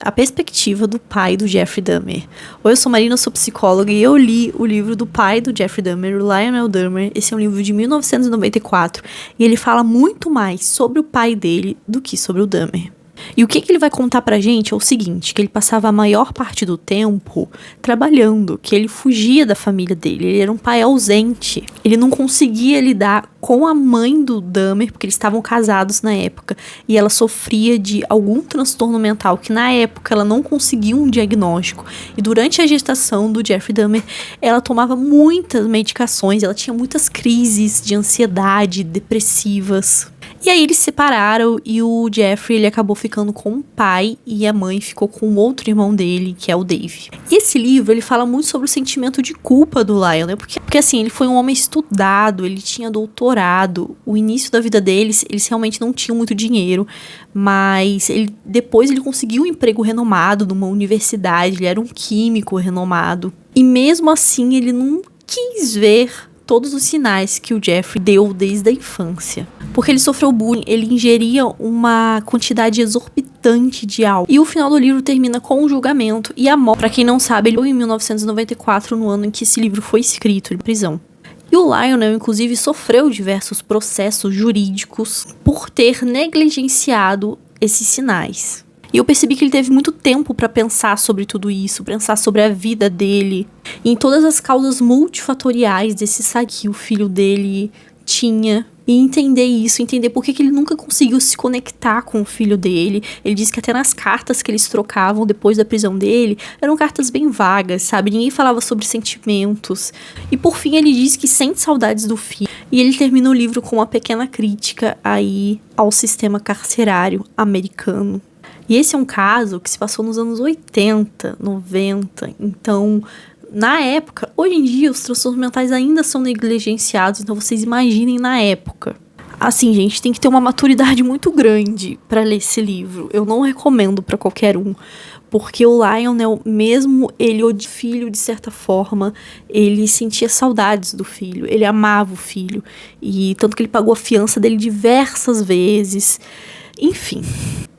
a perspectiva do pai do Jeffrey Dahmer. Oi, eu sou Marina, eu sou psicóloga e eu li o livro do pai do Jeffrey Dahmer, o Lionel Dahmer. Esse é um livro de 1994 e ele fala muito mais sobre o pai dele do que sobre o Dahmer. E o que ele vai contar pra gente é o seguinte, que ele passava a maior parte do tempo trabalhando, que ele fugia da família dele, ele era um pai ausente, ele não conseguia lidar com a mãe do Dahmer, porque eles estavam casados na época, e ela sofria de algum transtorno mental, que na época ela não conseguia um diagnóstico, e durante a gestação do Jeffrey Dahmer, ela tomava muitas medicações, ela tinha muitas crises de ansiedade, depressivas. E aí eles se separaram e o Jeffrey ele acabou ficando com o pai e a mãe ficou com o outro irmão dele, que é o Dave. E esse livro ele fala muito sobre o sentimento de culpa do Lionel, porque assim, ele foi um homem estudado, ele tinha doutorado, o início da vida deles, eles realmente não tinham muito dinheiro, mas depois ele conseguiu um emprego renomado numa universidade, ele era um químico renomado. E mesmo assim ele não quis ver todos os sinais que o Jeffrey deu desde a infância. Porque ele sofreu bullying, ele ingeria uma quantidade exorbitante de álcool. E o final do livro termina com um julgamento e a morte. Pra quem não sabe, ele morreu em 1994, no ano em que esse livro foi escrito, em prisão. E o Lionel, inclusive, sofreu diversos processos jurídicos por ter negligenciado esses sinais. E eu percebi que ele teve muito tempo pra pensar sobre tudo isso, pensar sobre a vida dele, e em todas as causas multifatoriais desse saque que o filho dele tinha, e entender isso, entender por que ele nunca conseguiu se conectar com o filho dele. Ele disse que até nas cartas que eles trocavam depois da prisão dele, eram cartas bem vagas, sabe? Ninguém falava sobre sentimentos. E por fim ele disse que sente saudades do filho. E ele termina o livro com uma pequena crítica aí ao sistema carcerário americano. E esse é um caso que se passou nos anos 80, 90, então, na época, hoje em dia os transtornos mentais ainda são negligenciados, então vocês imaginem na época. Assim, gente, tem que ter uma maturidade muito grande para ler esse livro, eu não recomendo para qualquer um, porque o Lionel, mesmo ele odiava o filho de certa forma, ele sentia saudades do filho, ele amava o filho, e tanto que ele pagou a fiança dele diversas vezes, enfim.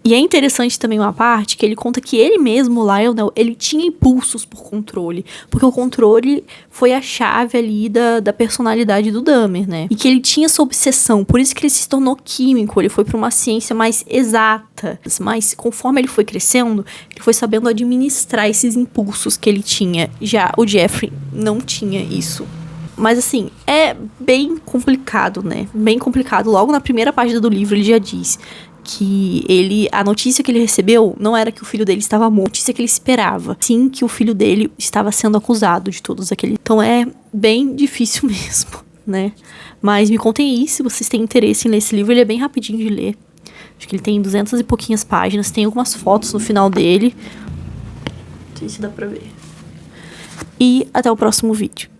E é interessante também uma parte que ele conta que ele mesmo, o Lionel, ele tinha impulsos por controle. Porque o controle foi a chave ali da personalidade do Dahmer, né? E que ele tinha essa obsessão, por isso que ele se tornou químico, ele foi para uma ciência mais exata. Mas conforme ele foi crescendo, ele foi sabendo administrar esses impulsos que ele tinha. Já o Jeffrey não tinha isso. Mas assim, é bem complicado, né? Bem complicado. Logo na primeira página do livro ele já diz que a notícia que ele recebeu não era que o filho dele estava morto, a notícia que ele esperava, sim que o filho dele estava sendo acusado de todos aqueles. Então é bem difícil mesmo, né? Mas me contem aí se vocês têm interesse em ler esse livro, ele é bem rapidinho de ler. Acho que ele tem 200 e pouquinhas páginas, tem algumas fotos no final dele. Não sei se dá pra ver. E até o próximo vídeo.